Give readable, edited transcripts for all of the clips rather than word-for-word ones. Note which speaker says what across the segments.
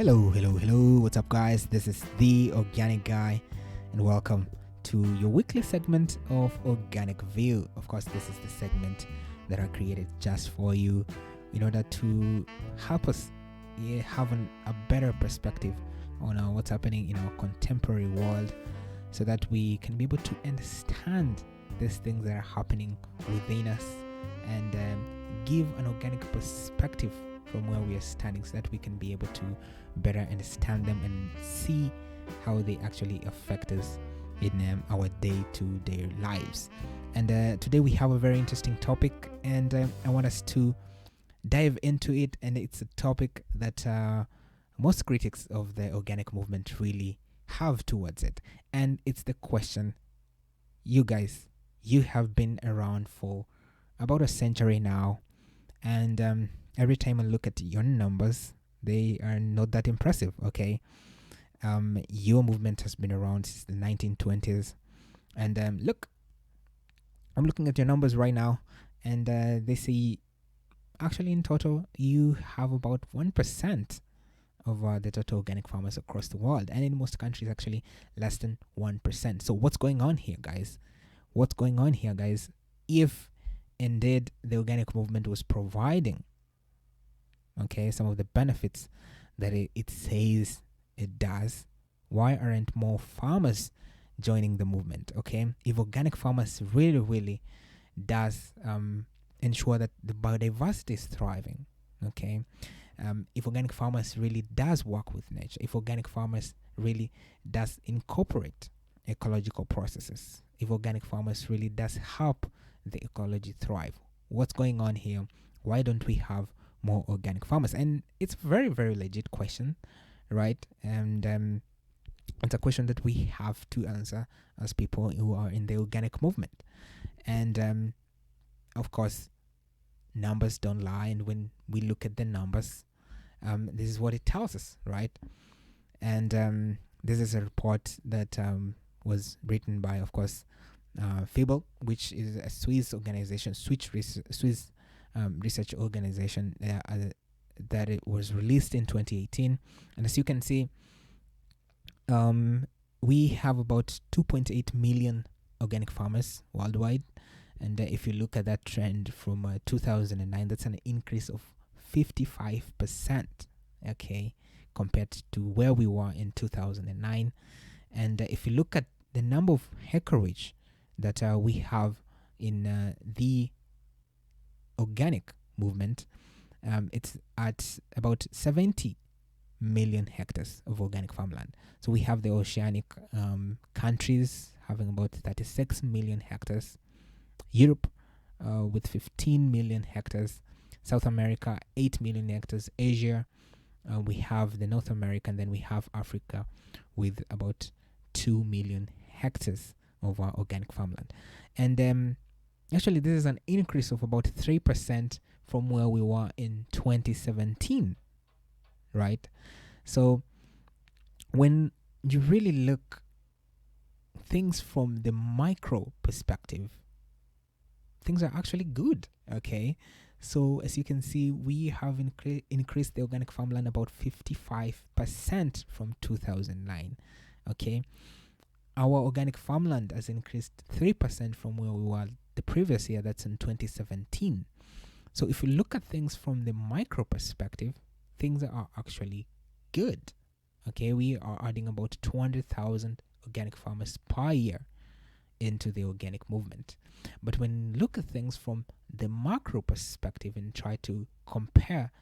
Speaker 1: Hello. What's up, guys? This is the Organic Guy, and welcome to your weekly segment of Organic View. Of course, this is the segment that I created just for you in order to help us have a better perspective on what's happening in our contemporary world so that we can be able to understand these things that are happening within us and give an organic perspective from where we are standing so that we can be able to better understand them and see how they actually affect us in our day-to-day lives. And today we have a very interesting topic, and I want us to dive into it. And it's a topic that most critics of the organic movement really have towards it, and it's the question: you guys, you have been around for about a century now, and every time I look at your numbers, they are not that impressive. Okay, your movement has been around since the 1920s, and look, I'm looking at your numbers right now, and they say actually in total you have about 1% of the total organic farmers across the world, and in most countries actually less than 1%. So what's going on here, guys? If indeed the organic movement was providing some of the benefits that it says it does, why aren't more farmers joining the movement? If organic farmers really does ensure that the biodiversity is thriving, if organic farmers really does work with nature, if organic farmers really does incorporate ecological processes, if organic farmers really does help the ecology thrive, what's going on here? Why don't we have more organic farmers? And it's a very legit question, right? And it's a question that we have to answer as people who are in the organic movement. And of course, numbers don't lie, and when we look at the numbers, this is what it tells us, right? And this is a report that was written by, of course, Fable, which is a Swiss organization, Swiss research organization that it was released in 2018. And as you can see, we have about 2.8 million organic farmers worldwide. And if you look at that trend from 2009, that's an increase of 55%, compared to where we were in 2009. And if you look at the number of acreage that we have in the organic movement, it's at about 70 million hectares of organic farmland. So we have the oceanic countries having about 36 million hectares, Europe with 15 million hectares, South America 8 million hectares, Asia we have the North America, and then we have Africa with about 2 million hectares of our organic farmland. And actually this is an increase of about 3% from where we were in 2017, right? So when you really look things from the micro perspective, things are actually good. So as you can see, we have increased the organic farmland about 55% from 2009. Our organic farmland has increased 3% from where we were the previous year, that's in 2017. So if you look at things from the micro perspective, things are actually good. We are adding about 200,000 organic farmers per year into the organic movement. But when you look at things from the macro perspective and try to compare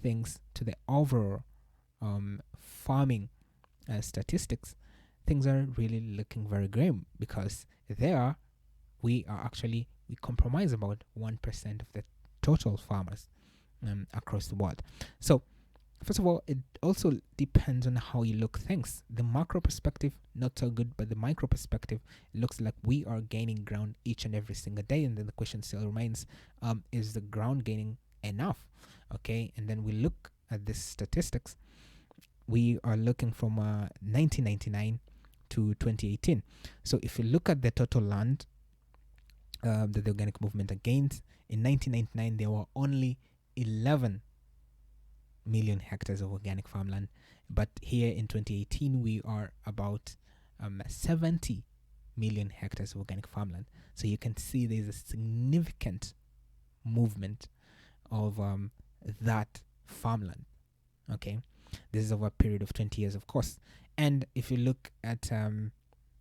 Speaker 1: things to the overall farming statistics, things are really looking very grim, because there we compromise about 1% of the total farmers across the world. So first of all, it also depends on how you look things. The macro perspective, not so good, but the micro perspective, it looks like we are gaining ground each and every single day. And then the question still remains, is the ground gaining enough? And then we look at the statistics. We are looking from 1999 to 2018. So if you look at the total land that the organic movement gained, in 1999 there were only 11 million hectares of organic farmland, But here in 2018, we are about 70 million hectares of organic farmland. So you can see there's a significant movement of that farmland. Okay, this is over a period of 20 years, of course. And if you look at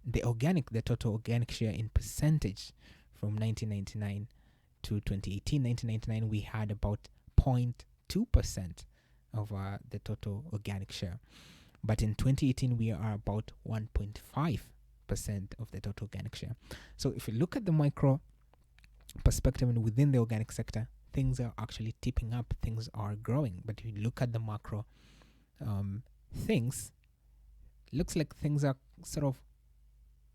Speaker 1: the total organic share in percentage from 1999 to 2018, 1999, we had about 0.2% of the total organic share. But in 2018, we are about 1.5% of the total organic share. So if you look at the micro perspective and within the organic sector, things are actually tipping up, things are growing. But if you look at the macro things, looks like things are sort of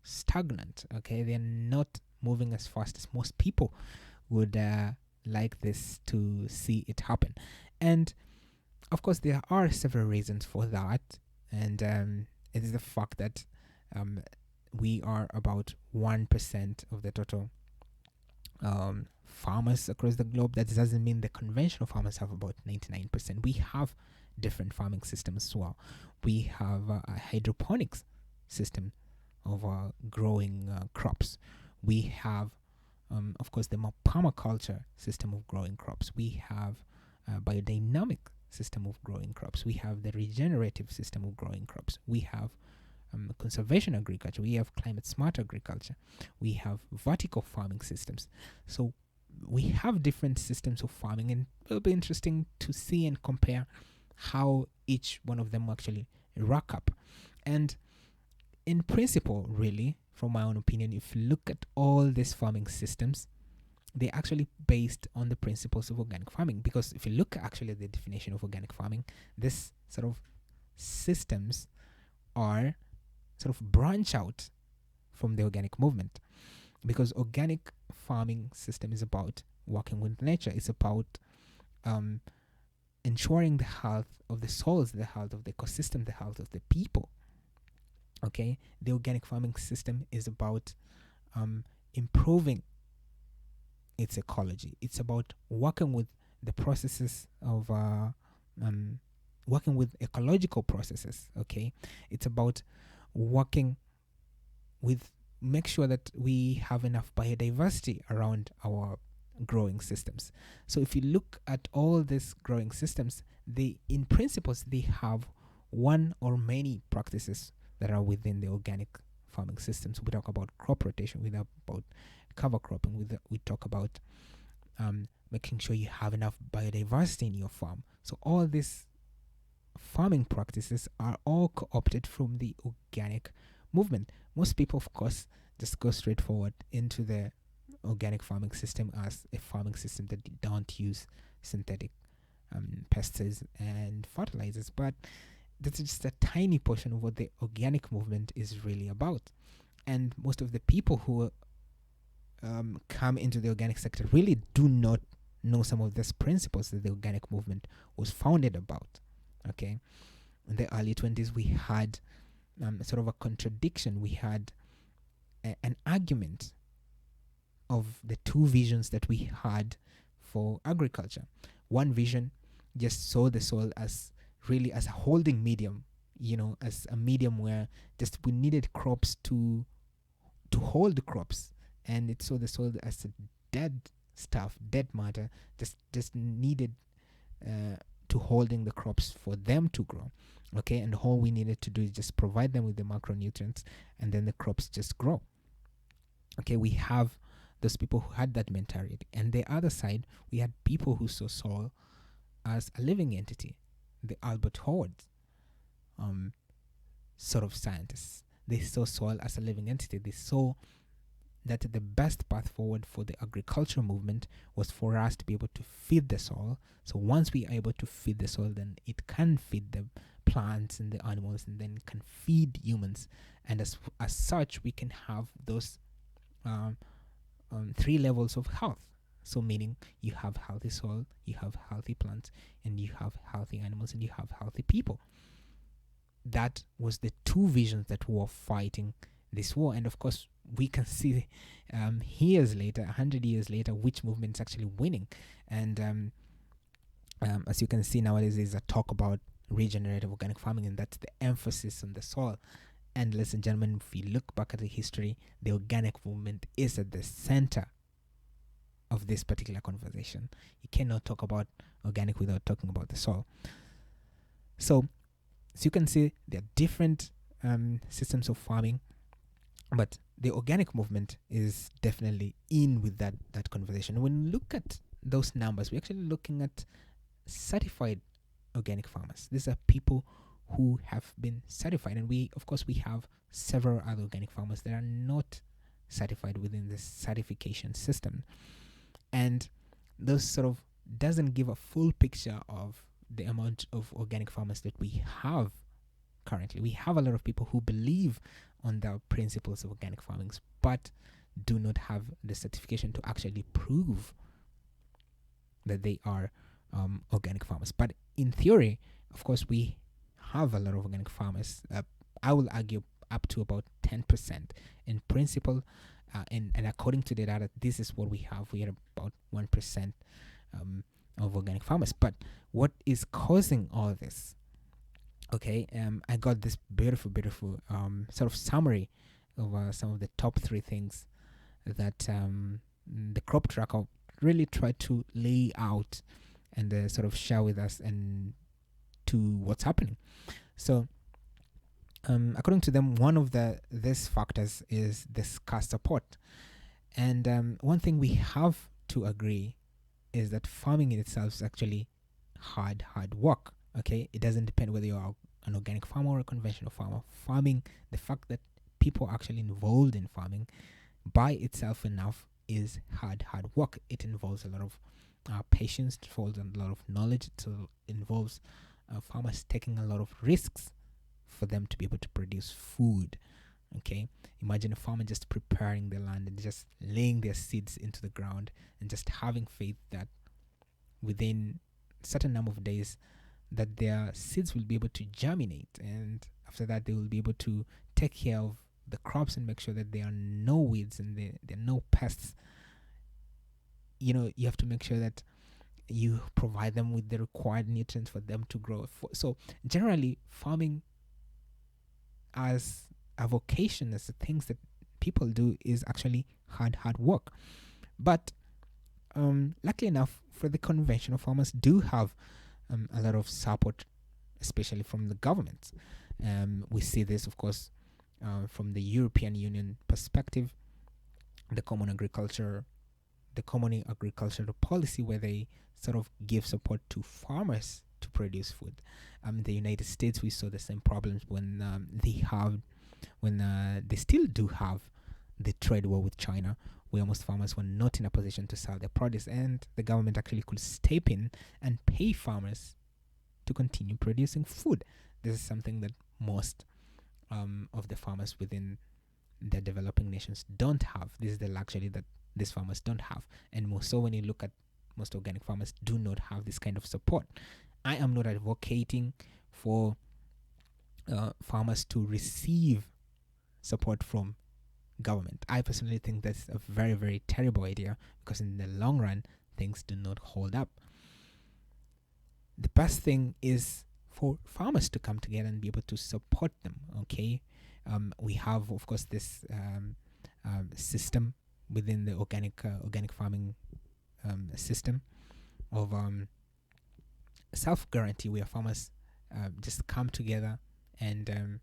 Speaker 1: stagnant. Okay, they're not moving as fast as most people would like this to see it happen. And of course, there are several reasons for that, and it is the fact that we are about 1% of the total farmers across the globe. That doesn't mean the conventional farmers have about 99%. We have different farming systems as well. We have a hydroponics system of growing crops. We have, of course, the permaculture system of growing crops. We have a biodynamic system of growing crops. We have the regenerative system of growing crops. We have conservation agriculture. We have climate smart agriculture. We have vertical farming systems. So we have different systems of farming, and it'll be interesting to see and compare how each one of them actually rack up. And in principle, really, from my own opinion, if you look at all these farming systems, they're actually based on the principles of organic farming. Because if you look actually at the definition of organic farming, this sort of systems are sort of branch out from the organic movement, because organic farming system is about working with nature. It's about ensuring the health of the soils, the health of the ecosystem, the health of the people. Okay, the organic farming system is about improving its ecology. It's about working with the processes of working with ecological processes. Okay, it's about working with, make sure that we have enough biodiversity around our growing systems. So if you look at all these growing systems, they, in principles, they have one or many practices that are within the organic farming systems. We talk about crop rotation, we talk about cover cropping, we talk about making sure you have enough biodiversity in your farm. So all these farming practices are all co-opted from the organic movement. Most people, of course, just go straight forward into the organic farming system as a farming system that don't use synthetic pesticides and fertilizers, but that's just a tiny portion of what the organic movement is really about. And most of the people who come into the organic sector really do not know some of these principles that the organic movement was founded about. Okay, in the early 20s, we had sort of a contradiction. We had an argument of the two visions that we had for agriculture. One vision just saw the soil as really as a holding medium, as a medium where just we needed crops to hold the crops, and it saw the soil as a dead stuff, dead matter, just needed to holding the crops for them to grow. Okay, and all we needed to do is just provide them with the macronutrients, and then the crops just grow. Okay, we have those people who had that mentality, and the other side, we had people who saw soil as a living entity, the Albert Horde sort of scientists. They saw soil as a living entity. They saw that the best path forward for the agricultural movement was for us to be able to feed the soil. So once we are able to feed the soil, then it can feed the plants and the animals, and then can feed humans. And as such, we can have those three levels of health. So meaning you have healthy soil, you have healthy plants, and you have healthy animals, and you have healthy people. That was the two visions that were fighting this war. And of course, we can see years later, 100 years later, which movement is actually winning. And as you can see nowadays, there's a talk about regenerative organic farming, and that's the emphasis on the soil. And ladies and gentlemen, if you look back at the history, the organic movement is at the center of this particular conversation. You cannot talk about organic without talking about the soil. So you can see there are different systems of farming, but the organic movement is definitely in with that conversation. When we look at those numbers, we're actually looking at certified organic farmers. These are people who have been certified, and we have several other organic farmers that are not certified within the certification system, and those sort of doesn't give a full picture of the amount of organic farmers that we have currently. We have a lot of people who believe on the principles of organic farming, but do not have the certification to actually prove that they are organic farmers. But in theory, of course, we have a lot of organic farmers. I will argue up to about 10%. In principle, and according to the data, this is what we have. We are about 1% of organic farmers. But what is causing all this? Okay, I got this beautiful sort of summary of some of the top 3 things that the crop tracker really tried to lay out and sort of share with us and to what's happening. So according to them, one of these factors is the scarce support. And one thing we have to agree is that farming in itself is actually hard work. Okay, it doesn't depend whether you are an organic farmer or a conventional farmer. Farming, the fact that people are actually involved in farming by itself enough is hard work. It involves a lot of patience, it involves a lot of knowledge, it involves farmers taking a lot of risks for them to be able to produce food. Okay, imagine a farmer just preparing the land and just laying their seeds into the ground and just having faith that within a certain number of days that their seeds will be able to germinate, and after that they will be able to take care of the crops and make sure that there are no weeds and there are no pests. You have to make sure that you provide them with the required nutrients for them to grow. So generally, farming as a vocation, as the things that people do, is actually hard work. But luckily enough, for the conventional farmers, do have a lot of support, especially from the government. We see this, of course, from the European Union perspective, the Common Agricultural Policy, where they sort of give support to farmers to produce food. The United States, we saw the same problems when they still do have the trade war with China, where most farmers were not in a position to sell their produce, and the government actually could step in and pay farmers to continue producing food. This is something that most of the farmers within the developing nations don't have. This is the luxury that these farmers don't have, and more so when you look at most organic farmers do not have this kind of support. I am not advocating for farmers to receive support from government. I personally think that's a very, very terrible idea, because in the long run, things do not hold up. The best thing is for farmers to come together and be able to support them. Okay, we have, of course, this system within the organic farming system of self-guarantee, where farmers just come together and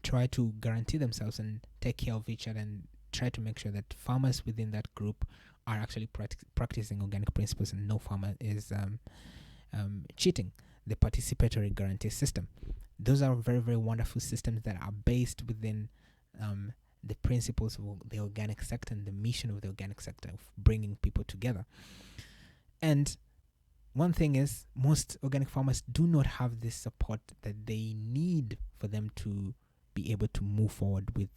Speaker 1: try to guarantee themselves and take care of each other, and try to make sure that farmers within that group are actually practicing organic principles and no farmer is cheating. The participatory guarantee system. Those are very, very wonderful systems that are based within the principles of the organic sector and the mission of the organic sector of bringing people together. And one thing is, most organic farmers do not have this support that they need for them to be able to move forward with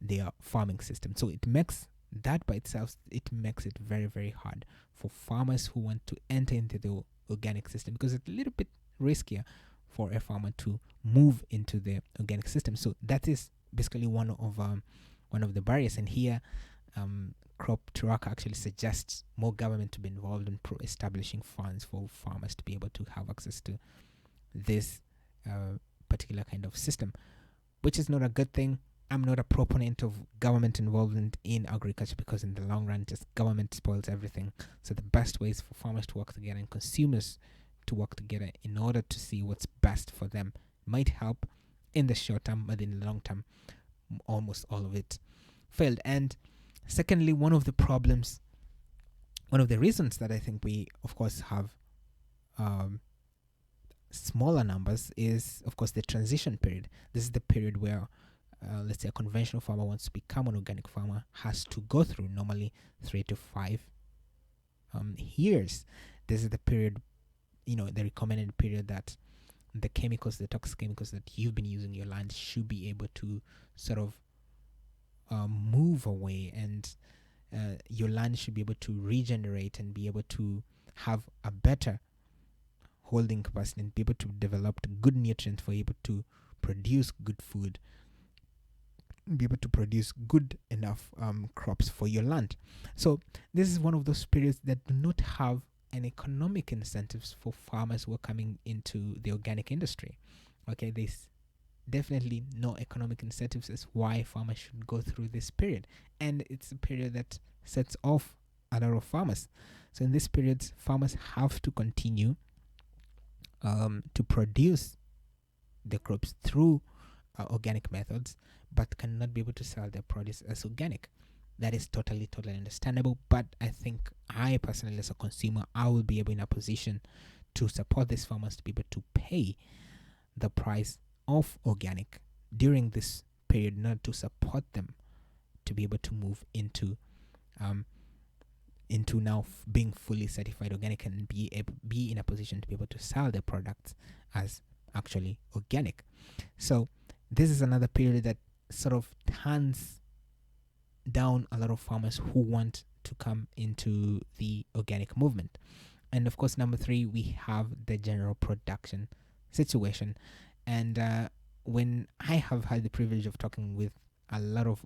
Speaker 1: their farming system. So it makes that by itself, it makes it very, very hard for farmers who want to enter into the organic system, because it's a little bit riskier for a farmer to move into the organic system. So that is basically one of the barriers. And here Crop Tracker actually suggests more government to be involved in establishing funds for farmers to be able to have access to this particular kind of system, which is not a good thing. I'm not a proponent of government involvement in agriculture because in the long run, just government spoils everything. So the best way is for farmers to work together and consumers to work together in order to see what's best for them. Might help in the short term, but in the long term, almost all of it failed. And secondly, one of the reasons that I think we, of course, have smaller numbers is, of course, the transition period. This is the period where, let's say, a conventional farmer wants to become an organic farmer, has to go through normally 3 to 5 years. This is the period, the recommended period that the toxic chemicals that you've been using in your land should be able to sort of move away, and your land should be able to regenerate and be able to have a better holding capacity and be able to develop good nutrients for able to produce good food, be able to produce good enough crops for your land. So this is one of those periods that do not have an economic incentives for farmers who are coming into the organic industry. Okay, there's definitely no economic incentives as why farmers should go through this period, and it's a period that sets off a lot of farmers. So in this period, farmers have to continue to produce the crops through organic methods, but cannot be able to sell their produce as organic. That is totally understandable, but I think I personally, as a consumer, I will be able in a position to support these farmers to be able to pay the price of organic during this period in order to support them to be able to move into now being fully certified organic and be in a position to be able to sell their products as actually organic. So this is another period that sort of turns down a lot of farmers who want to come into the organic movement. And of course, number 3, we have the general production situation. And when I have had the privilege of talking with a lot of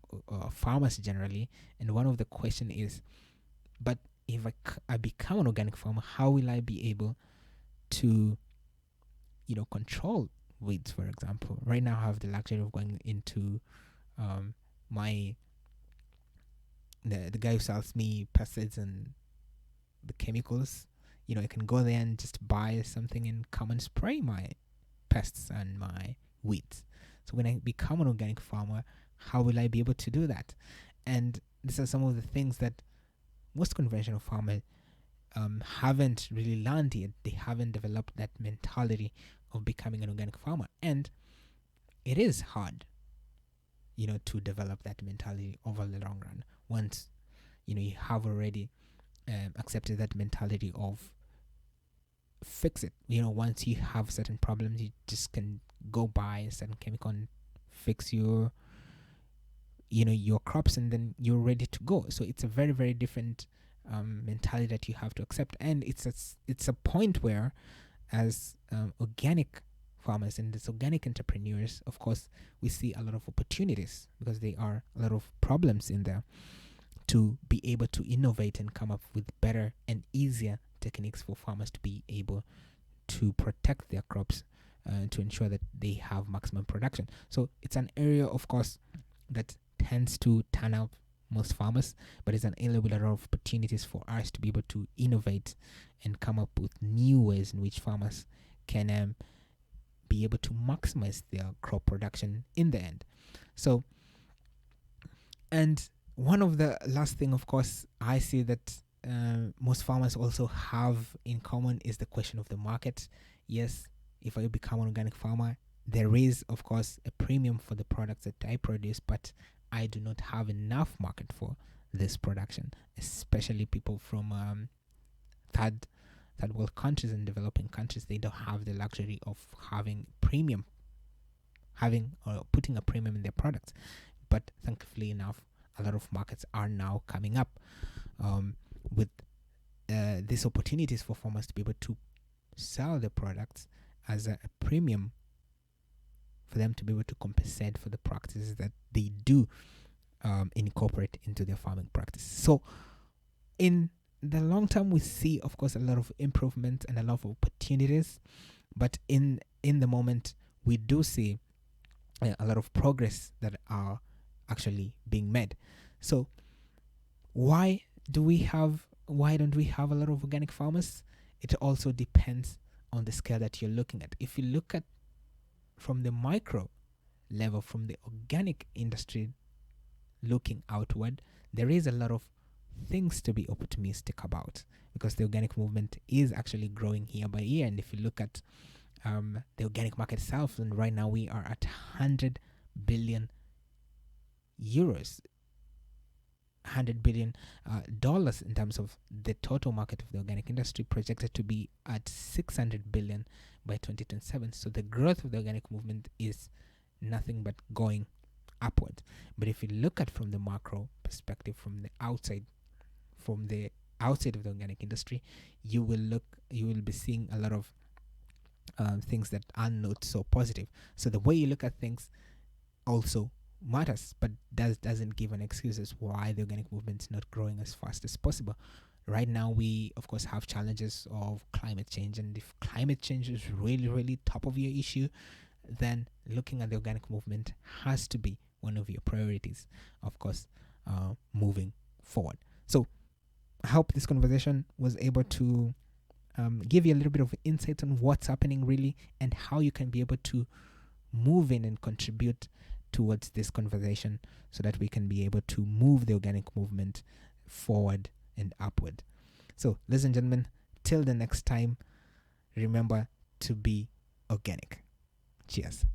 Speaker 1: farmers generally, and one of the question is, but if I become an organic farmer, how will I be able to, control weeds, for example? Right now I have the luxury of going into the guy who sells me pesticides and the chemicals. I can go there and just buy something and come and spray my pests and my weeds. So when I become an organic farmer, how will I be able to do that? And these are some of the things that most conventional farmers haven't really learned yet. They haven't developed that mentality of becoming an organic farmer, and it is hard, to develop that mentality over the long run. Once you have already accepted that mentality of fix it. Once you have certain problems, you just can go buy a certain chemical and fix your crops, and then you're ready to go. So it's a very, very different mentality that you have to accept, and it's a point where, as organic farmers and as organic entrepreneurs, of course, we see a lot of opportunities because there are a lot of problems in there to be able to innovate and come up with better and easier techniques for farmers to be able to protect their crops to ensure that they have maximum production. So it's an area, of course, that tends to turn out most farmers, but it's an area with a lot of opportunities for us to be able to innovate and come up with new ways in which farmers can be able to maximize their crop production in the end. So, and one of the last thing, of course, I see that most farmers also have in common is the question of the market. Yes, if I become an organic farmer, there is, of course, a premium for the products that I produce, but I do not have enough market for this production, especially people from third world countries and developing countries. They don't have the luxury of having putting a premium in their products. But thankfully enough, a lot of markets are now coming up with these opportunities for farmers to be able to sell their products as a premium for them to be able to compensate for the practices that they do incorporate into their farming practice. So in the long term, we see, of course, a lot of improvement and a lot of opportunities, but in the moment, we do see a lot of progress that are actually being made. So why don't we have a lot of organic farmers? It also depends on the scale that you're looking at. If you look at from the micro level, from the organic industry looking outward, there is a lot of things to be optimistic about, because the organic movement is actually growing year by year. And if you look at the organic market itself, and right now we are at 100 billion euros, 100 billion dollars in terms of the total market of the organic industry, projected to be at 600 billion by 2027. So the growth of the organic movement is nothing but going upward. But if you look at from the macro perspective, from the outside of the organic industry, you will be seeing a lot of things that are not so positive. So the way you look at things also matters, but doesn't give an excuse as why the organic movement is not growing as fast as possible. Right now, we of course have challenges of climate change, and if climate change is really, really top of your issue, then looking at the organic movement has to be one of your priorities, of course, moving forward. So I hope this conversation was able to give you a little bit of insight on what's happening really, and how you can be able to move in and contribute towards this conversation, so that we can be able to move the organic movement forward and upward. So, ladies and gentlemen, till the next time, remember to be organic. Cheers.